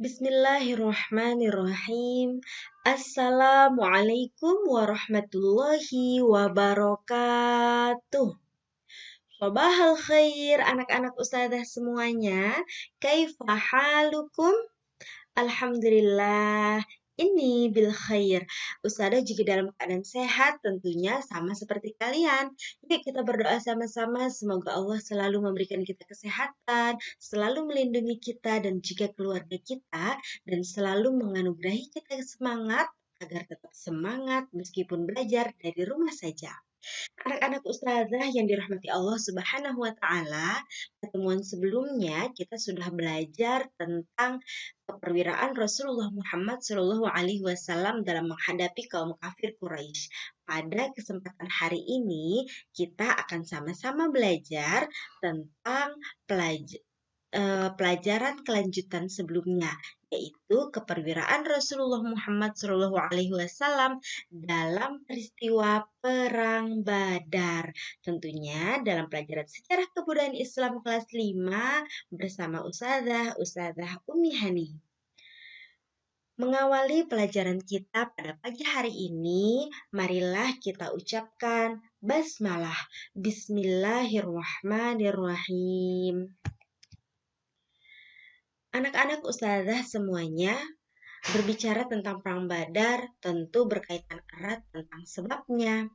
Bismillahirrahmanirrahim. Assalamualaikum warahmatullahi wabarakatuh. Sobahal khair anak-anak ustazah semuanya. Kaifa halukum? Alhamdulillah, ini bil khair. Ustazah juga dalam keadaan sehat tentunya sama seperti kalian. Yuk kita berdoa sama-sama semoga Allah selalu memberikan kita kesehatan, selalu melindungi kita dan juga keluarga kita, dan selalu menganugerahi kita semangat agar tetap semangat meskipun belajar dari rumah saja. Anak-anak ustazah yang dirahmati Allah Subhanahu wa taala, pertemuan sebelumnya kita sudah belajar tentang keperwiraan Rasulullah Muhammad Shallallahu alaihi wasallam dalam menghadapi kaum kafir Quraisy. Pada kesempatan hari ini kita akan sama-sama belajar tentang pelajaran kelanjutan sebelumnya, yaitu keperwiraan Rasulullah Muhammad SAW dalam peristiwa Perang Badar. Tentunya dalam pelajaran sejarah kebudayaan Islam kelas 5 bersama Ustazah Umi Hani. Mengawali pelajaran kita pada pagi hari ini, marilah kita ucapkan basmalah. Bismillahirrahmanirrahim. Anak-anak ustazah semuanya, berbicara tentang Perang Badar tentu berkaitan erat tentang sebabnya.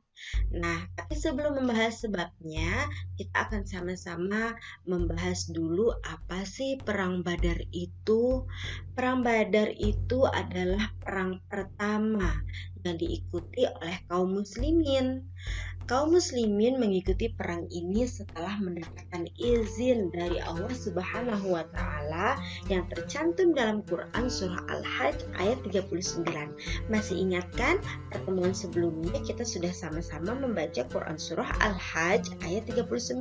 Nah, tapi sebelum membahas sebabnya, kita akan sama-sama membahas dulu apa sih Perang Badar itu. Perang Badar itu adalah perang pertama yang diikuti oleh kaum muslimin. Kaum muslimin mengikuti perang ini setelah mendapatkan izin dari Allah Subhanahu wa taala yang tercantum dalam Quran surah Al-Hajj ayat 39. Masih ingat kan pertemuan sebelumnya kita sudah sama-sama membaca Quran surah Al-Hajj ayat 39.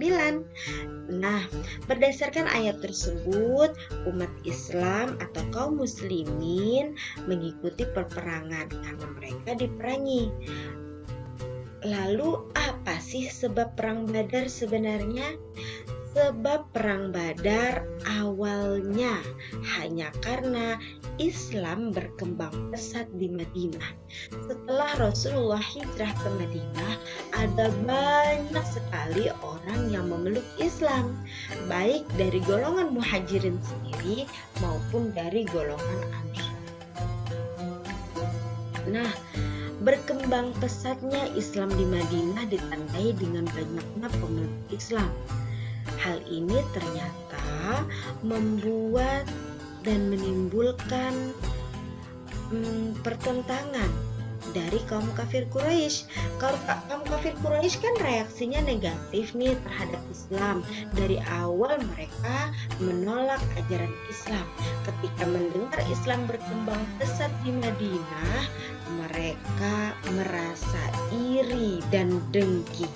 Nah, berdasarkan ayat tersebut, umat Islam atau kaum muslimin mengikuti peperangan karena mereka diperangi. Lalu apa sih sebab Perang Badar sebenarnya? Sebab Perang Badar awalnya hanya karena Islam berkembang pesat di Madinah. Setelah Rasulullah hijrah ke Madinah, ada banyak sekali orang yang memeluk Islam, baik dari golongan muhajirin sendiri maupun dari golongan ansar. Nah, berkembang pesatnya Islam di Madinah ditandai dengan banyaknya pemeluk Islam. Hal ini ternyata membuat dan menimbulkan pertentangan dari kaum kafir Quraisy. Kaum kafir Quraisy kan reaksinya negatif nih terhadap Islam. Dari awal mereka menolak ajaran Islam. Ketika mendengar Islam berkembang pesat di Madinah, mereka merasa iri dan dengki.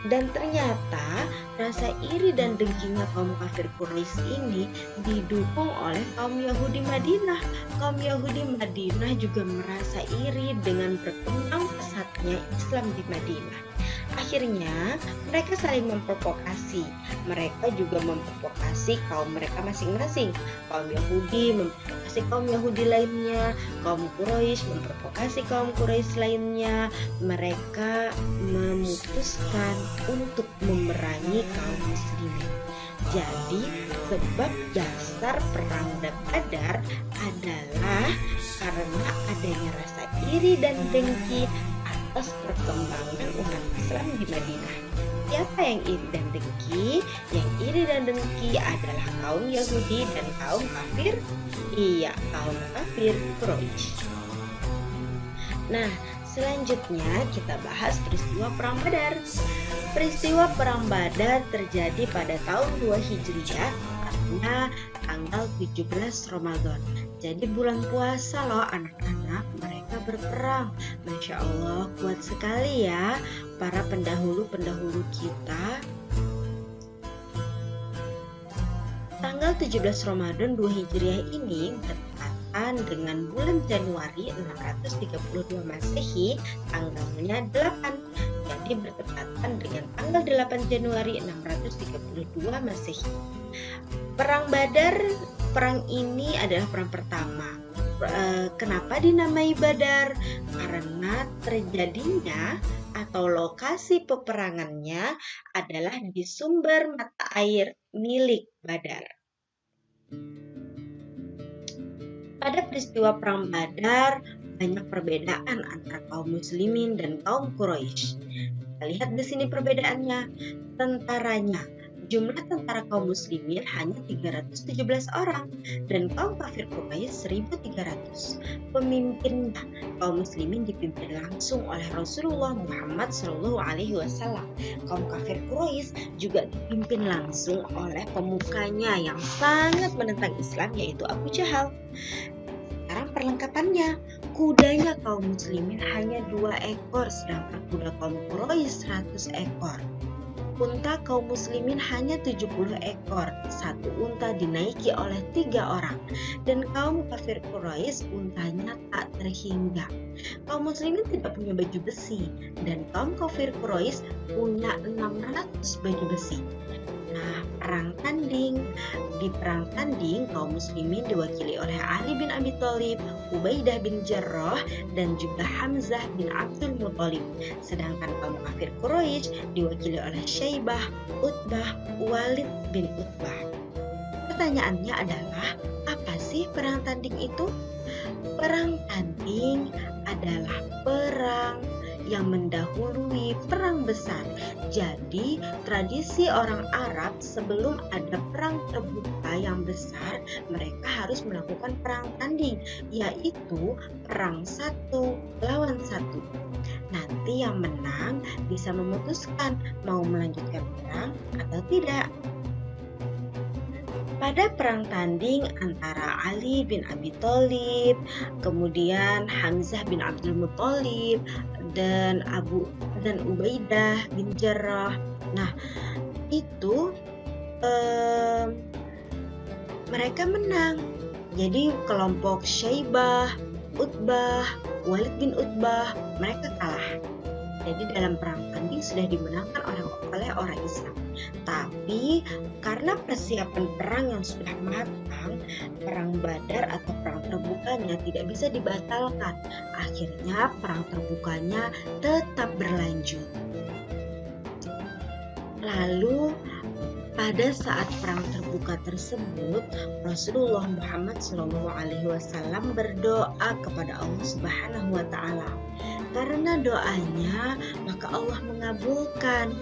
Dan ternyata rasa iri dan dengkinya kaum kafir Quraisy ini didukung oleh kaum Yahudi Madinah. Kaum Yahudi Madinah juga merasa iri dengan berkembang pesatnya Islam di Madinah. Akhirnya mereka saling memprovokasi. Mereka juga memprovokasi kaum mereka masing-masing. Kaum Yahudi memprovokasi kaum Yahudi lainnya, kaum Quraisy memprovokasi kaum Quraisy lainnya. Mereka memutuskan untuk memerangi kaum muslimin. Jadi sebab dasar perang Badar adalah karena adanya rasa iri dan dengki atas perkembangan umat Islam di Madinah. Siapa yang iri dan dengki? Yang iri dan dengki adalah kaum Yahudi dan kaum kafir. Iya, kaum kafir Quraisy. Nah, selanjutnya kita bahas peristiwa Perang Badar. Peristiwa Perang Badar terjadi pada tahun 2 Hijriah, tepatnya tanggal 17 Ramadan. Jadi bulan puasa loh anak-anak, mereka berperang. Masya Allah, kuat sekali ya para pendahulu-pendahulu kita. Tanggal 17 Ramadan 2 Hijriah ini bertepatan dengan bulan Januari 632 Masehi, tanggalnya 8. Jadi bertepatan dengan tanggal 8 Januari 632 Masehi. Perang Badar perang ini adalah perang pertama. Kenapa dinamai Badar? Karena terjadinya atau lokasi peperangannya adalah di sumber mata air milik Badar. Pada peristiwa perang Badar, banyak perbedaan antara kaum muslimin dan kaum Quraisy. Kita lihat di sini perbedaannya. Tentaranya, jumlah tentara kaum muslimin hanya 317 orang dan kaum kafir Quraisy 1.300. Pemimpinnya, kaum muslimin dipimpin langsung oleh Rasulullah Muhammad SAW. Kaum kafir Quraisy juga dipimpin langsung oleh pemukanya yang sangat menentang Islam, yaitu Abu Jahal. Sekarang perlengkapannya, kudanya kaum muslimin hanya 2 ekor, sedangkan kuda kaum Quraisy 100 ekor. Unta kaum muslimin hanya 70 ekor, 1 unta dinaiki oleh 3 orang, dan kaum kafir Quraisy untanya tak terhingga. Kaum muslimin tidak punya baju besi, dan kaum kafir Quraisy punya 600 baju besi. Nah, perang tanding. Di perang tanding, kaum muslimin diwakili oleh Ali bin Abi Thalib, Ubaidah bin Jarrah, dan juga Hamzah bin Abdul Muthalib. Sedangkan kaum kafir Quraisy diwakili oleh Syaibah, Utbah, Walid bin Utbah. Pertanyaannya adalah, apa sih perang tanding itu? Perang tanding adalah perang yang mendahului perang besar. Jadi, tradisi orang Arab sebelum ada perang terbuka yang besar, mereka harus melakukan perang tanding, yaitu perang 1 lawan 1. Nanti yang menang bisa memutuskan mau melanjutkan perang atau tidak. Pada perang tanding antara Ali bin Abi Thalib, kemudian Hamzah bin Abdul Muthalib, dan Ubaidah bin Jarrah. Nah, itu mereka menang. Jadi kelompok Syaibah, Utbah, Walid bin Utbah, mereka kalah. Jadi dalam perang tanding sudah dimenangkan oleh orang Islam. Tapi karena persiapan perang yang sudah matang, perang Badar atau perang terbukanya tidak bisa dibatalkan. Akhirnya perang terbukanya tetap berlanjut. Lalu pada saat perang terbuka tersebut, Rasulullah Muhammad SAW berdoa kepada Allah Subhanahu wa Ta'ala. Karena doanya, maka Allah mengabulkan.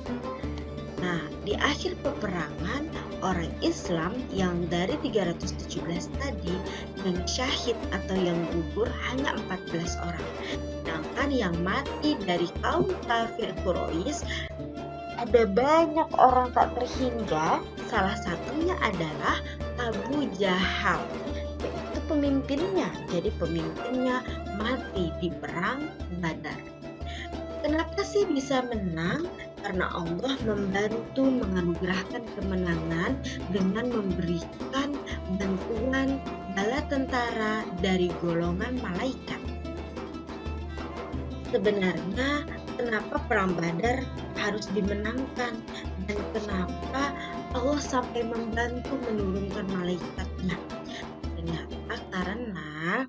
Nah, di akhir peperangan, orang Islam yang dari 317 tadi, yang syahid atau yang gugur hanya 14 orang. Sedangkan yang mati dari kaum kafir Quraisy ada banyak orang tak terhingga. Salah satunya adalah Abu Jahal, yaitu pemimpinnya. Jadi pemimpinnya mati di perang Badar. Kenapa sih bisa menang? Karena Allah membantu menganugerahkan kemenangan dengan memberikan bantuan bala tentara dari golongan malaikat. Sebenarnya kenapa perang Badar harus dimenangkan dan kenapa Allah sampai membantu menurunkan malaikatnya? Ternyata karena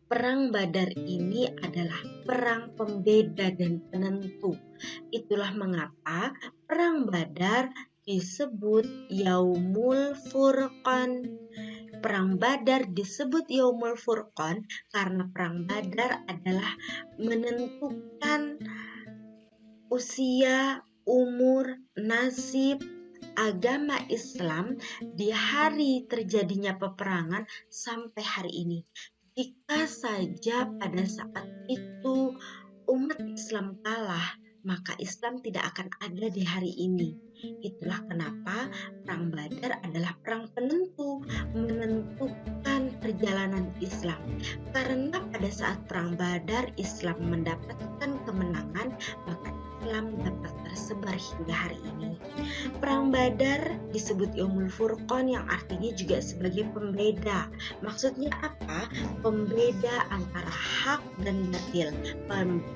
perang Badar ini adalah perang pembeda dan penentu. Itulah mengapa perang Badar disebut Yaumul Furqan. Perang Badar disebut Yaumul Furqan karena perang Badar adalah menentukan usia, umur, nasib, agama Islam di hari terjadinya peperangan sampai hari ini. Jika saja pada saat itu umat Islam kalah, maka Islam tidak akan ada di hari ini. Itulah kenapa perang Badar adalah perang penentu, menentukan perjalanan Islam. Karena pada saat perang Badar Islam mendapatkan kemenangan, maka Islam dapat tersenyum. tersebar hingga hari ini. Perang Badar disebut Yaumul Furqan yang artinya juga sebagai pembeda. Maksudnya apa? Pembeda antara hak dan batil,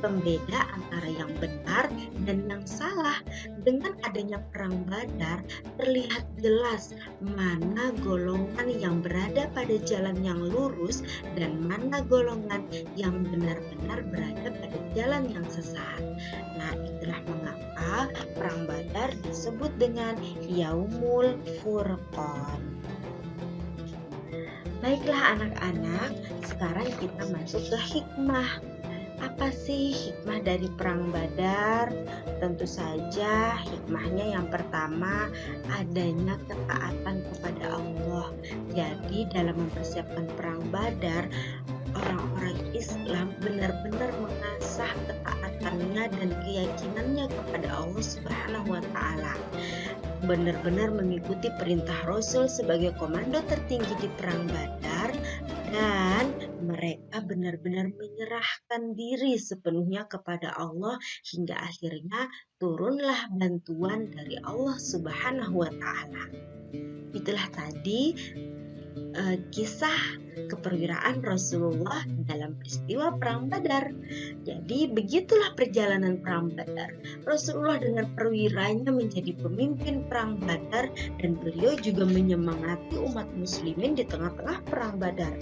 pembeda antara yang benar dan yang salah. Dengan adanya Perang Badar, terlihat jelas mana golongan yang berada pada jalan yang lurus dan mana golongan yang benar-benar berada pada jalan yang sesat. Nah, itulah mengapa Perang Badar disebut dengan Yaumul Furqan. Baiklah anak-anak, sekarang kita masuk ke hikmah. Apa sih hikmah dari Perang Badar? Tentu saja hikmahnya yang pertama adanya ketaatan kepada Allah. Jadi dalam mempersiapkan Perang Badar, orang-orang Islam benar-benar mengasah ketaatannya dan keyakinannya kepada Allah Subhanahu wa Ta'ala. Benar-benar mengikuti perintah Rasul sebagai komando tertinggi di Perang Badar, dan mereka benar-benar menyerahkan diri sepenuhnya kepada Allah hingga akhirnya turunlah bantuan dari Allah Subhanahu wa Ta'ala. Itulah tadi kisah keperwiraan Rasulullah dalam peristiwa Perang Badar. Jadi begitulah perjalanan Perang Badar. Rasulullah dengan perwiranya menjadi pemimpin Perang Badar, dan beliau juga menyemangati umat muslimin di tengah-tengah Perang Badar.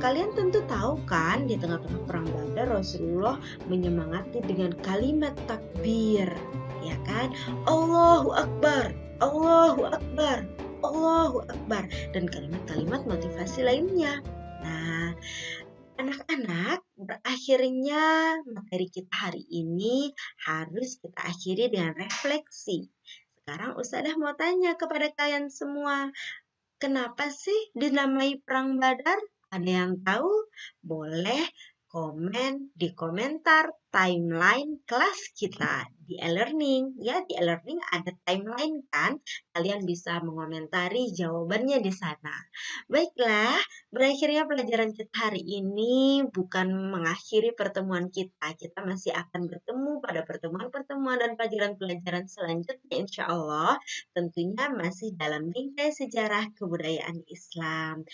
Kalian tentu tahu kan, di tengah-tengah Perang Badar Rasulullah menyemangati dengan kalimat takbir, ya kan? Allahu Akbar, Allahu Akbar, Allahu Akbar, dan kalimat-kalimat motivasi lainnya. Nah, anak-anak, berakhirnya materi kita hari ini harus kita akhiri dengan refleksi. Sekarang Ustadzah mau tanya kepada kalian semua, kenapa sih dinamai Perang Badar? Ada yang tahu? Boleh komen di komentar timeline kelas kita di e-learning. Ya, di e-learning ada timeline kan? Kalian bisa mengomentari jawabannya di sana. Baiklah, berakhirnya pelajaran kita hari ini bukan mengakhiri pertemuan kita. Kita masih akan bertemu pada pertemuan-pertemuan dan pelajaran-pelajaran selanjutnya insya Allah. Tentunya masih dalam bingkai sejarah kebudayaan Islam.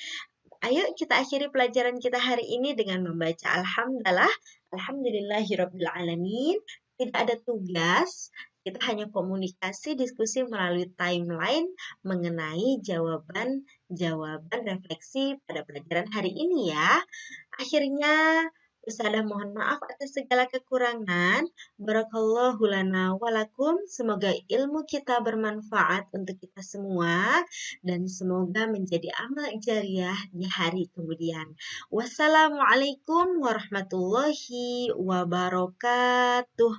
Ayo kita akhiri pelajaran kita hari ini dengan membaca Alhamdulillah, Alhamdulillahirrabbilalamin. Tidak ada tugas, kita hanya komunikasi, diskusi melalui timeline mengenai jawaban refleksi pada pelajaran hari ini ya. Akhirnya, Ustazah mohon maaf atas segala kekurangan. Barakallahu lana walakum. Semoga ilmu kita bermanfaat untuk kita semua dan semoga menjadi amal jariah di hari kemudian. Wassalamualaikum warahmatullahi wabarakatuh.